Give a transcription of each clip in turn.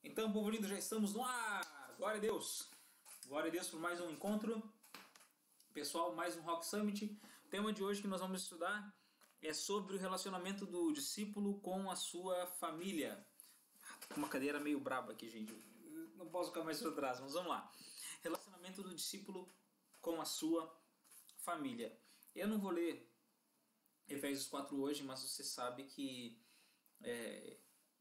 Então, povo lindo, já estamos no ar! Glória a Deus! Glória a Deus por mais um encontro. Pessoal, mais um Rock Summit. O tema de hoje que nós vamos estudar é sobre o relacionamento do discípulo com a sua família. Tô com uma cadeira meio braba aqui, gente. Não posso ficar mais para trás, mas vamos lá. Relacionamento do discípulo com a sua família. Eu não vou ler Efésios 4 hoje, mas você sabe que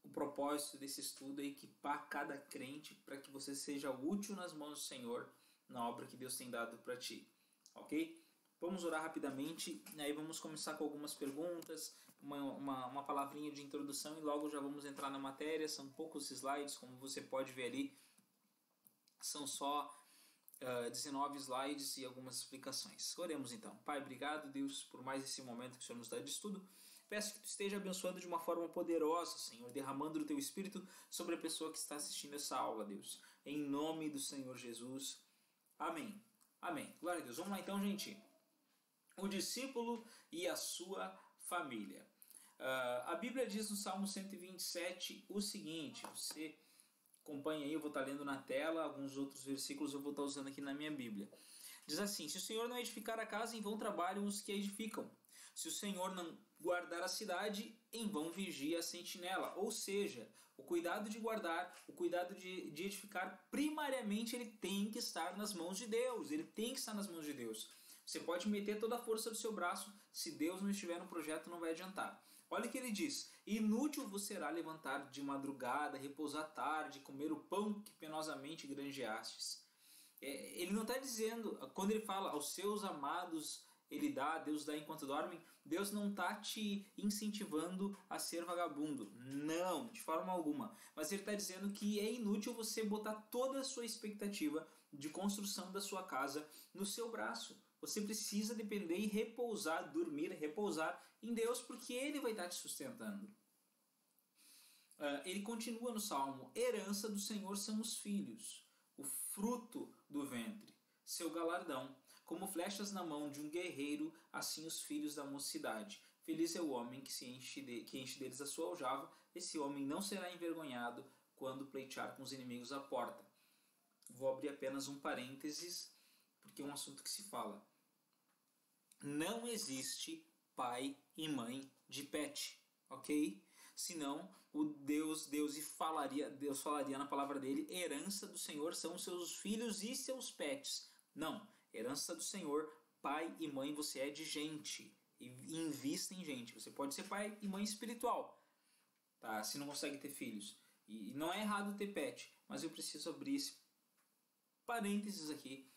o propósito desse estudo é equipar cada crente para que você seja útil nas mãos do Senhor na obra que Deus tem dado para ti. Ok? Vamos orar rapidamente, aí vamos começar com algumas perguntas, uma palavrinha de introdução e logo já vamos entrar na matéria. São poucos slides, como você pode ver ali, são só 19 slides e algumas explicações. Oremos então. Pai, obrigado, Deus, por mais esse momento que o Senhor nos dá de estudo. Peço que tu esteja abençoando de uma forma poderosa, Senhor, derramando o teu Espírito sobre a pessoa que está assistindo essa aula, Deus. Em nome do Senhor Jesus. Amém. Amém. Glória a Deus. Vamos lá então, gente. O discípulo e a sua família. A Bíblia diz no Salmo 127 o seguinte, você acompanha aí, eu vou estar lendo na tela, alguns outros versículos eu vou estar usando aqui na minha Bíblia. Diz assim: se o Senhor não edificar a casa, em vão trabalham os que a edificam. Se o Senhor não guardar a cidade, em vão vigia a sentinela. Ou seja, o cuidado de guardar, o cuidado de edificar, primariamente ele tem que estar nas mãos de Deus. Ele tem que estar nas mãos de Deus. Você pode meter toda a força do seu braço, se Deus não estiver no projeto não vai adiantar. Olha o que ele diz: inútil vos será levantar de madrugada, repousar tarde, comer o pão que penosamente granjeastes. Ele não está dizendo, quando ele fala aos seus amados ele dá, Deus dá enquanto dormem, Deus não está te incentivando a ser vagabundo. Não, de forma alguma. Mas ele está dizendo que é inútil você botar toda a sua expectativa de construção da sua casa no seu braço. Você precisa depender e repousar, dormir, repousar em Deus, porque Ele vai estar te sustentando. Ele continua no Salmo: herança do Senhor são os filhos, o fruto do ventre, seu galardão. Como flechas na mão de um guerreiro, assim os filhos da mocidade. Feliz é o homem que enche deles a sua aljava. Esse homem não será envergonhado quando pleitear com os inimigos à porta. Vou abrir apenas um parênteses, porque é um assunto que se fala. Não existe pai e mãe de pet, ok? Senão Deus falaria na palavra dele: herança do Senhor são os seus filhos e seus pets. Não, herança do Senhor, pai e mãe, você é de gente. E invista em gente. Você pode ser pai e mãe espiritual, tá? Se não consegue ter filhos. E não é errado ter pet, mas eu preciso abrir esse parênteses aqui,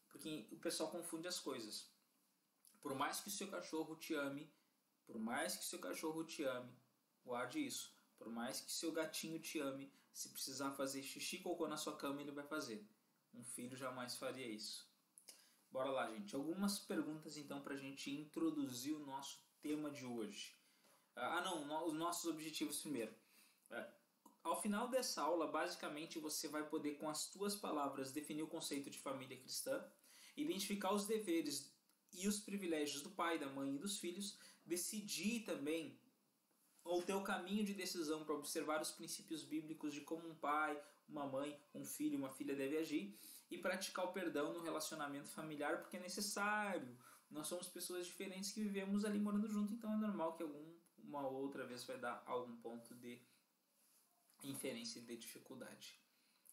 porque o pessoal confunde as coisas. Por mais que o seu cachorro te ame, guarde isso. Por mais que seu gatinho te ame, se precisar fazer xixi e cocô na sua cama, ele vai fazer. Um filho jamais faria isso. Bora lá, gente. Algumas perguntas então para a gente introduzir o nosso tema de hoje. Os nossos objetivos primeiro. Ao final dessa aula, basicamente você vai poder, com as tuas palavras, definir o conceito de família cristã, identificar os deveres e os privilégios do pai, da mãe e dos filhos, decidir também o teu caminho de decisão para observar os princípios bíblicos de como um pai, uma mãe, um filho, uma filha deve agir, e praticar o perdão no relacionamento familiar, porque é necessário. Nós somos pessoas diferentes que vivemos ali morando junto, então é normal que uma outra vez vai dar algum ponto de inferência e de dificuldade.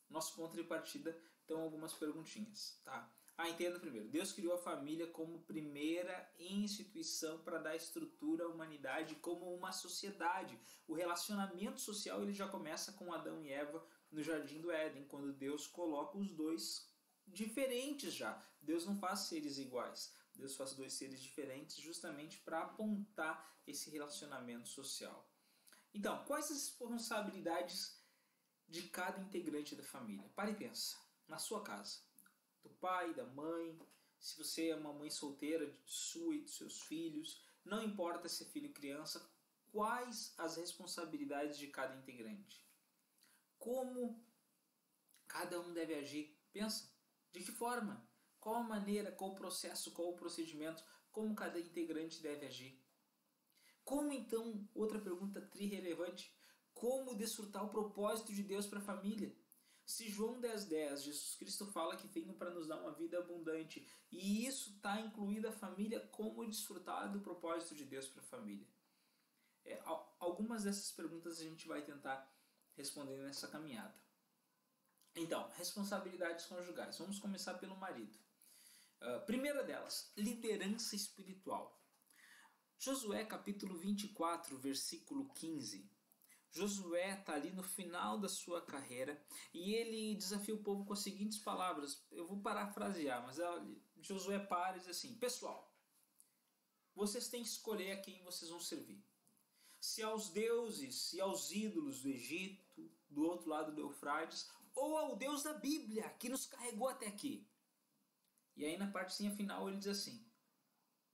Nosso ponto de partida, então, algumas perguntinhas, tá? Entenda primeiro. Deus criou a família como primeira instituição para dar estrutura à humanidade como uma sociedade. O relacionamento social ele já começa com Adão e Eva no Jardim do Éden, quando Deus coloca os dois diferentes já. Deus não faz seres iguais. Deus faz dois seres diferentes justamente para apontar esse relacionamento social. Então, quais as responsabilidades de cada integrante da família? Para e pensa. Na sua casa. Do pai, da mãe, se você é uma mãe solteira, sua e dos seus filhos, não importa se é filho ou criança, quais as responsabilidades de cada integrante? Como cada um deve agir? Pensa, de que forma? Qual a maneira, qual o processo, qual o procedimento, como cada integrante deve agir? Como então, outra pergunta tri-relevante, como desfrutar o propósito de Deus para a família. Se João 10,10, Jesus Cristo fala que veio para nos dar uma vida abundante, e isso está incluído a família, como desfrutar do propósito de Deus para a família. Algumas dessas perguntas a gente vai tentar responder nessa caminhada. Então, responsabilidades conjugais. Vamos começar pelo marido. Primeira delas, liderança espiritual. Josué capítulo 24, versículo 15. Josué está ali no final da sua carreira e ele desafia o povo com as seguintes palavras. Eu vou parafrasear, mas Josué para e diz assim: pessoal, vocês têm que escolher a quem vocês vão servir. Se aos deuses e aos ídolos do Egito, do outro lado do Eufrates, ou ao Deus da Bíblia, que nos carregou até aqui. E aí na partezinha final ele diz assim: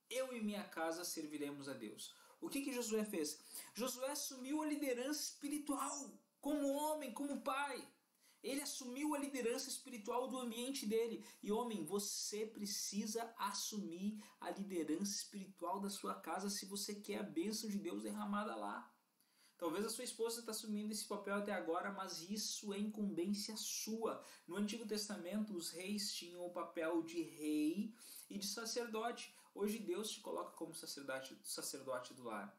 eu e minha casa serviremos a Deus. O que Josué fez? Josué assumiu a liderança espiritual, como homem, como pai. Ele assumiu a liderança espiritual do ambiente dele. E homem, você precisa assumir a liderança espiritual da sua casa se você quer a bênção de Deus derramada lá. Talvez a sua esposa está assumindo esse papel até agora, mas isso é incumbência sua. No Antigo Testamento, os reis tinham o papel de rei e de sacerdote. Hoje Deus te coloca como sacerdote do lar.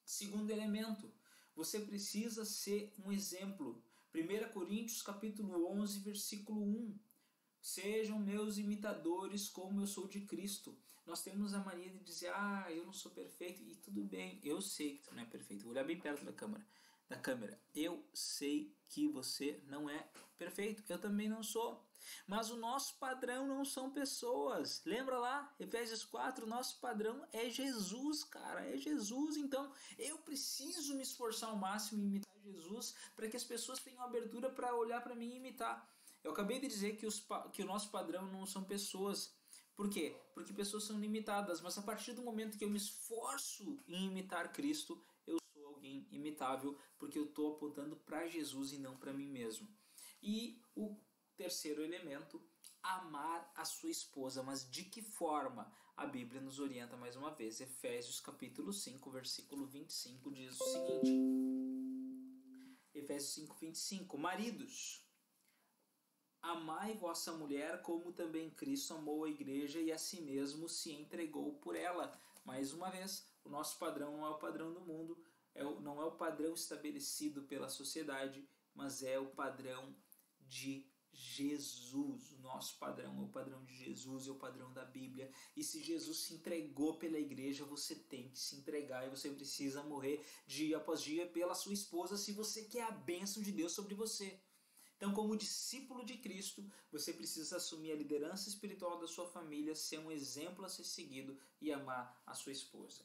Segundo elemento, você precisa ser um exemplo. 1 Coríntios capítulo 11, versículo 1. Sejam meus imitadores como eu sou de Cristo. Nós temos a mania de dizer, eu não sou perfeito. E tudo bem, eu sei que tu não é perfeito. Vou olhar bem perto da câmera. Eu sei que você não é perfeito. Eu também não sou. Mas o nosso padrão não são pessoas. Lembra lá? Efésios 4, o nosso padrão é Jesus, cara. É Jesus. Então, eu preciso me esforçar ao máximo em imitar Jesus para que as pessoas tenham abertura para olhar para mim e imitar. Eu acabei de dizer que o nosso padrão não são pessoas. Por quê? Porque pessoas são limitadas, mas a partir do momento que eu me esforço em imitar Cristo, eu sou alguém imitável, porque eu estou apontando para Jesus e não para mim mesmo. E o terceiro elemento, amar a sua esposa. Mas de que forma? A Bíblia nos orienta mais uma vez. Efésios capítulo 5, versículo 25 diz o seguinte. Efésios 5, 25. Maridos, amai vossa mulher como também Cristo amou a igreja e a si mesmo se entregou por ela. Mais uma vez, o nosso padrão não é o padrão do mundo, não é o padrão estabelecido pela sociedade, mas é o padrão de Jesus. O nosso padrão é o padrão de Jesus, é o padrão da Bíblia. E se Jesus se entregou pela igreja, você tem que se entregar e você precisa morrer dia após dia pela sua esposa se você quer a bênção de Deus sobre você. Então, como discípulo de Cristo, você precisa assumir a liderança espiritual da sua família, ser um exemplo a ser seguido e amar a sua esposa.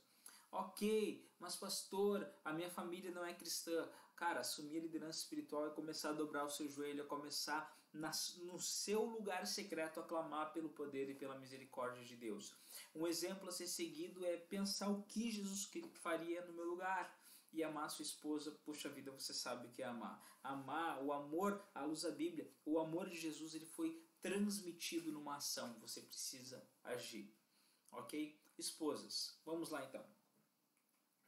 Ok, mas pastor, a minha família não é cristã. Cara, assumir a liderança espiritual é começar a dobrar o seu joelho, é começar no seu lugar secreto a clamar pelo poder e pela misericórdia de Deus. Um exemplo a ser seguido é pensar o que Jesus faria no meu lugar. E amar a sua esposa, puxa vida, você sabe o que é amar. Amar, o amor, à luz da Bíblia, o amor de Jesus, ele foi transmitido numa ação. Você precisa agir. Ok? Esposas, vamos lá então.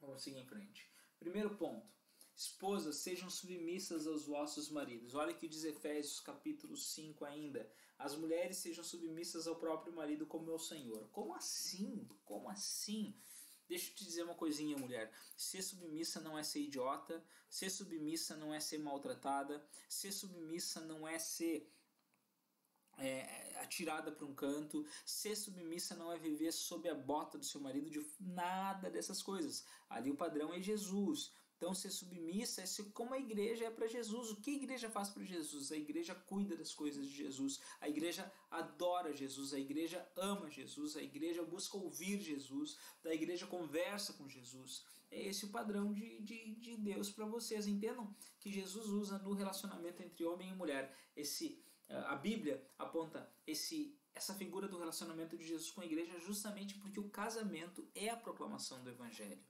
Vamos seguir em frente. Primeiro ponto. Esposas, sejam submissas aos vossos maridos. Olha que diz Efésios capítulo 5 ainda. As mulheres sejam submissas ao próprio marido como ao Senhor. Como assim? Como assim? Deixa eu te dizer uma coisinha, mulher. Ser submissa não é ser idiota. Ser submissa não é ser maltratada. Ser submissa não é ser atirada para um canto. Ser submissa não é viver sob a bota do seu marido, de nada dessas coisas. Ali o padrão é Jesus. Então ser submissa é ser como a igreja é para Jesus. O que a igreja faz para Jesus? A igreja cuida das coisas de Jesus. A igreja adora Jesus. A igreja ama Jesus. A igreja busca ouvir Jesus. A igreja conversa com Jesus. É esse o padrão de Deus para vocês. Entendam que Jesus usa no relacionamento entre homem e mulher. A Bíblia aponta essa figura do relacionamento de Jesus com a igreja justamente porque o casamento é a proclamação do Evangelho.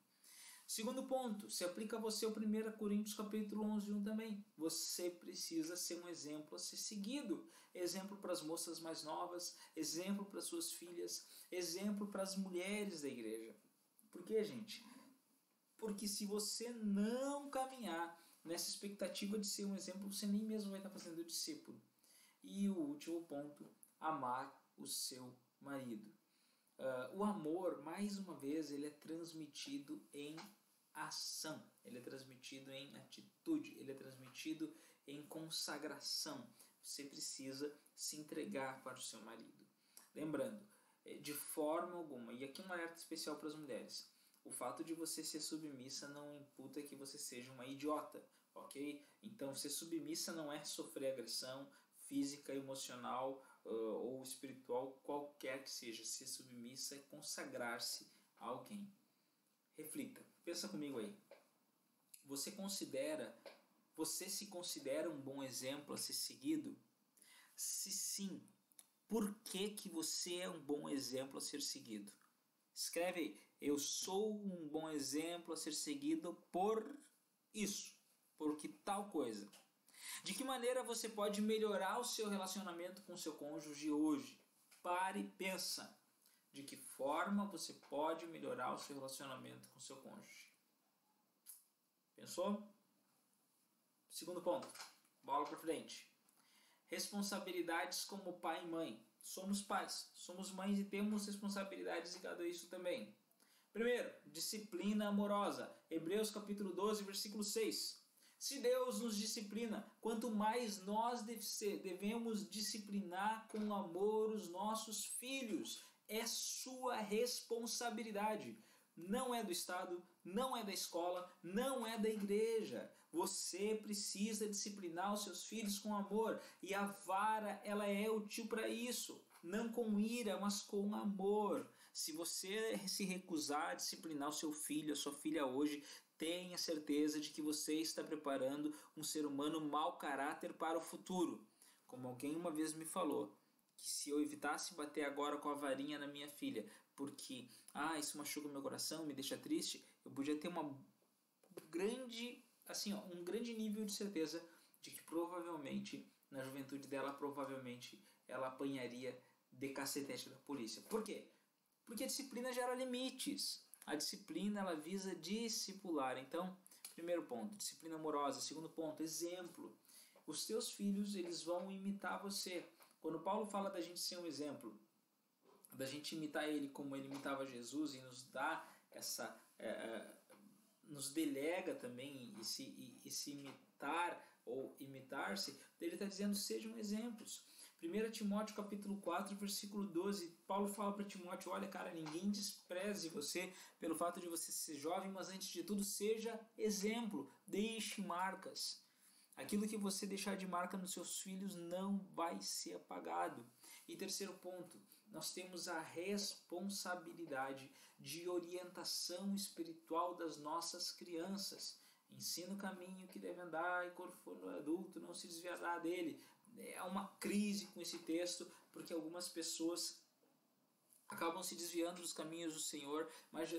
Segundo ponto, se aplica a você o 1 Coríntios capítulo 11, 1 também. Você precisa ser um exemplo a ser seguido. Exemplo para as moças mais novas, exemplo para suas filhas, exemplo para as mulheres da igreja. Por quê, gente? Porque se você não caminhar nessa expectativa de ser um exemplo, você nem mesmo vai estar fazendo o discípulo. E o último ponto, amar o seu marido. O amor, mais uma vez, ele é transmitido em ação, ele é transmitido em atitude, ele é transmitido em consagração. Você precisa se entregar para o seu marido. Lembrando, de forma alguma, e aqui um alerta especial para as mulheres, o fato de você ser submissa não imputa que você seja uma idiota, ok? Então, ser submissa não é sofrer agressão física, emocional ou espiritual, qualquer que seja. Ser submissa é consagrar-se a alguém. Reflita, pensa comigo aí. Você se considera um bom exemplo a ser seguido? Se sim, por que você é um bom exemplo a ser seguido? Escreve aí, eu sou um bom exemplo a ser seguido por isso, por que tal coisa. De que maneira você pode melhorar o seu relacionamento com o seu cônjuge hoje? Pare e pensa. De que forma você pode melhorar o seu relacionamento com o seu cônjuge? Pensou? Segundo ponto, bola para frente. Responsabilidades como pai e mãe. Somos pais, somos mães e temos responsabilidades ligadas a isso também. Primeiro, disciplina amorosa. Hebreus capítulo 12, versículo 6. Se Deus nos disciplina, quanto mais nós devemos disciplinar com amor os nossos filhos. É sua responsabilidade. Não é do Estado, não é da escola, não é da igreja. Você precisa disciplinar os seus filhos com amor. E a vara, ela é útil para isso. Não com ira, mas com amor. Se você se recusar a disciplinar o seu filho, a sua filha hoje, tenha certeza de que você está preparando um ser humano mau caráter para o futuro. Como alguém uma vez me falou, que se eu evitasse bater agora com a varinha na minha filha, porque isso machuca o meu coração, me deixa triste, eu podia ter um grande nível de certeza de que provavelmente, na juventude dela, ela apanharia de cacetete da polícia. Por quê? Porque a disciplina gera limites. A disciplina, ela visa discipular. Então, primeiro ponto, disciplina amorosa. Segundo ponto, exemplo. Os teus filhos, eles vão imitar você. Quando Paulo fala da gente ser um exemplo, da gente imitar ele como ele imitava Jesus e nos dá nos delega também esse imitar ou imitar-se, ele está dizendo, sejam exemplos. 1 Timóteo capítulo 4, versículo 12, Paulo fala para Timóteo, olha cara, ninguém despreze você pelo fato de você ser jovem, mas antes de tudo seja exemplo, deixe marcas. Aquilo que você deixar de marca nos seus filhos não vai ser apagado. E terceiro ponto, nós temos a responsabilidade de orientação espiritual das nossas crianças. Ensina o caminho que deve andar e quando for adulto não se desviará dele. É uma crise com esse texto, porque algumas pessoas acabam se desviando dos caminhos do Senhor, mas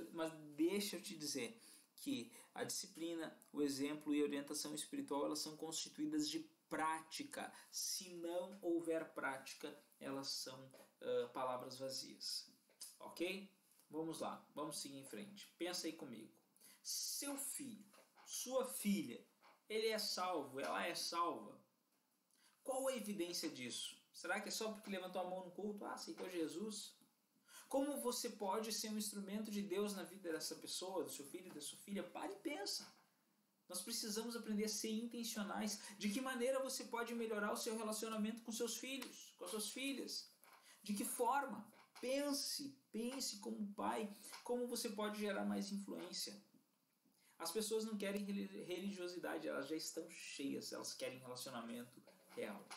deixa eu te dizer que a disciplina, o exemplo e a orientação espiritual, elas são constituídas de prática. Se não houver prática, elas são palavras vazias. Ok? Vamos lá, vamos seguir em frente. Pensa aí comigo. Seu filho, sua filha, ele é salvo, ela é salva. Qual a evidência disso? Será que é só porque levantou a mão no culto? Aceitou Jesus? Como você pode ser um instrumento de Deus na vida dessa pessoa, do seu filho, da sua filha? Pare e pensa. Nós precisamos aprender a ser intencionais. De que maneira você pode melhorar o seu relacionamento com seus filhos, com as suas filhas? De que forma? Pense como pai, como você pode gerar mais influência. As pessoas não querem religiosidade, elas já estão cheias, elas querem relacionamento real.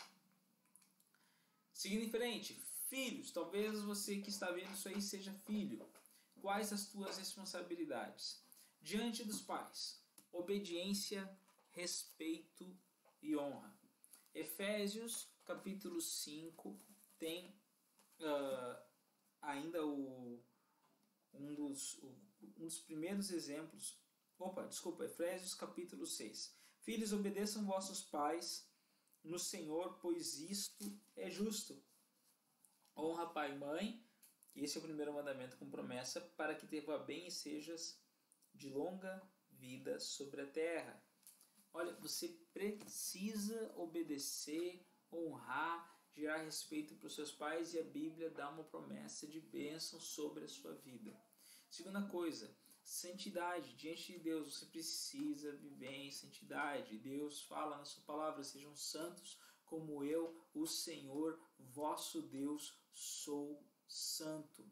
Seguindo em frente, filhos, talvez você que está vendo isso aí seja filho. Quais as tuas responsabilidades? Diante dos pais, obediência, respeito e honra. Efésios capítulo 5 tem ainda um dos primeiros exemplos. Efésios capítulo 6. Filhos, obedeçam vossos pais no Senhor, pois isto é justo. Honra pai e mãe, esse é o primeiro mandamento com promessa, para que te vá bem e sejas de longa vida sobre a terra. Olha, você precisa obedecer, honrar, gerar respeito para os seus pais, e a Bíblia dá uma promessa de bênção sobre a sua vida. Segunda coisa, santidade. Diante de Deus, você precisa viver em santidade. Deus fala na sua palavra: sejam santos como eu, o Senhor, vosso Deus, sou santo.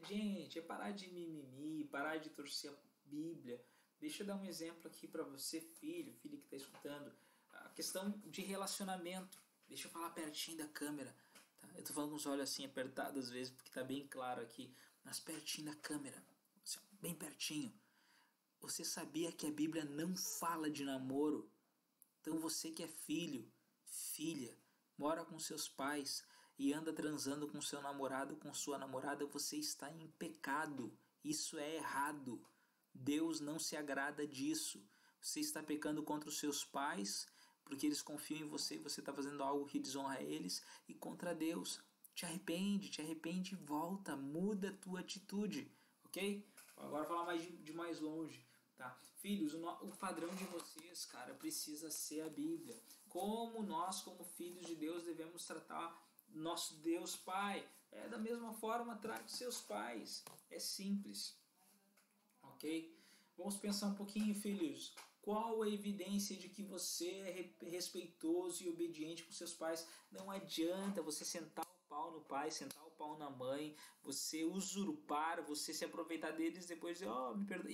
Gente, é parar de mimimi, parar de torcer a Bíblia. Deixa eu dar um exemplo aqui para você, filho que está escutando. A questão de relacionamento. Deixa eu falar pertinho da câmera. Tá? Eu estou falando com os olhos assim apertados às vezes, porque está bem claro aqui. Mas pertinho da câmera. Assim, bem pertinho. Você sabia que a Bíblia não fala de namoro? Então você que é filho, filha, mora com seus pais e anda transando com seu namorado, com sua namorada, você está em pecado. Isso é errado. Deus não se agrada disso. Você está pecando contra os seus pais, porque eles confiam em você e você está fazendo algo que desonra eles, e contra Deus. Te arrepende e volta, muda a tua atitude, ok? Agora falar de mais longe, tá? Filhos, o padrão de vocês, cara, precisa ser a Bíblia. Como nós, como filhos de Deus, devemos tratar nosso Deus Pai. Da mesma forma, trate seus pais. É simples, ok? Vamos pensar um pouquinho, filhos. Qual a evidência de que você é respeitoso e obediente com seus pais? Não adianta você sentar o pau no pai, sentar o pau na mãe, você usurpar, você se aproveitar deles, depois dizer, me perdoa,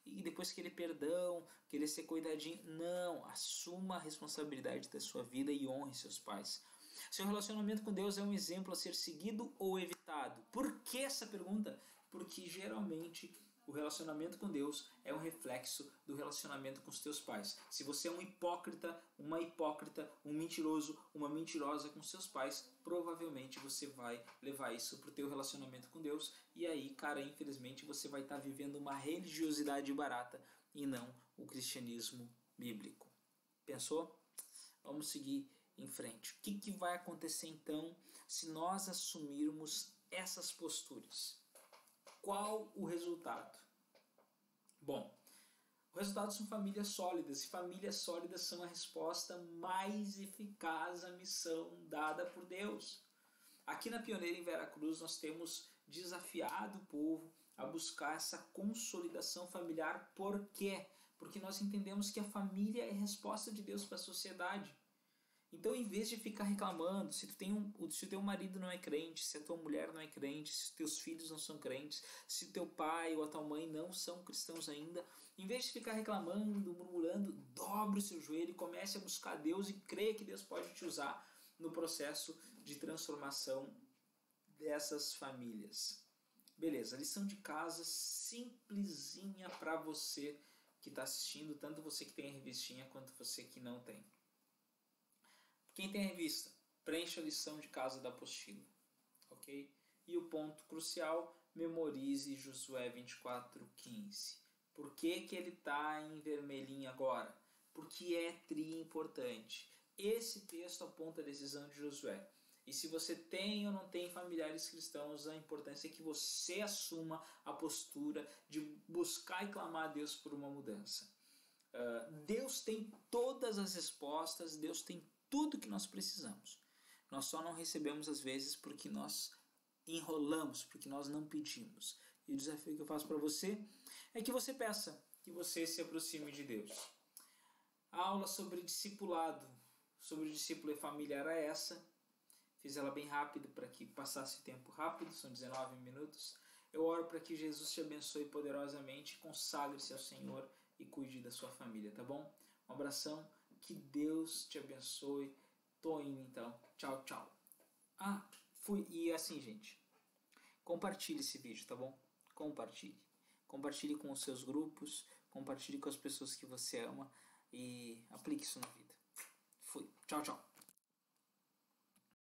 e depois querer perdão, querer ser cuidadinho. Não, assuma a responsabilidade da sua vida e honre seus pais. Seu relacionamento com Deus é um exemplo a ser seguido ou evitado? Por que essa pergunta? Porque geralmente o relacionamento com Deus é um reflexo do relacionamento com os teus pais. Se você é um hipócrita, uma hipócrita, um mentiroso, uma mentirosa com seus pais, provavelmente você vai levar isso para o teu relacionamento com Deus. E aí, cara, infelizmente você vai estar vivendo uma religiosidade barata e não o cristianismo bíblico. Pensou? Vamos seguir em frente. O que vai acontecer então se nós assumirmos essas posturas? Qual o resultado? Bom, o resultado são famílias sólidas, e famílias sólidas são a resposta mais eficaz à missão dada por Deus. Aqui na Pioneira em Veracruz nós temos desafiado o povo a buscar essa consolidação familiar. Por quê? Porque nós entendemos que a família é a resposta de Deus para a sociedade. Então, em vez de ficar reclamando se o teu marido não é crente, se a tua mulher não é crente, se os teus filhos não são crentes, se o teu pai ou a tua mãe não são cristãos ainda, em vez de ficar reclamando, murmurando, dobre o seu joelho e comece a buscar Deus e creia que Deus pode te usar no processo de transformação dessas famílias. Beleza, lição de casa simplesinha para você que está assistindo, tanto você que tem a revistinha quanto você que não tem. Quem tem a revista, preencha a lição de casa da apostila, ok? E o ponto crucial, memorize Josué 24:15. Por que ele está em vermelhinho agora? Porque é importante. Esse texto aponta a decisão de Josué. E se você tem ou não tem familiares cristãos, a importância é que você assuma a postura de buscar e clamar a Deus por uma mudança. Deus tem todas as respostas, Deus tem tudo que nós precisamos. Nós só não recebemos às vezes porque nós enrolamos, porque nós não pedimos. E o desafio que eu faço para você é que você peça, que você se aproxime de Deus. A aula sobre discipulado, sobre discípulo e família era essa. Fiz ela bem rápido para que passasse tempo rápido, são 19 minutos. Eu oro para que Jesus te abençoe poderosamente, consagre-se ao Senhor e cuide da sua família, tá bom? Um abração. Que Deus te abençoe. Tô indo então. Tchau, tchau. E assim, gente. Compartilhe esse vídeo, tá bom? Compartilhe. Compartilhe com os seus grupos. Compartilhe com as pessoas que você ama. E aplique isso na vida. Fui. Tchau, tchau.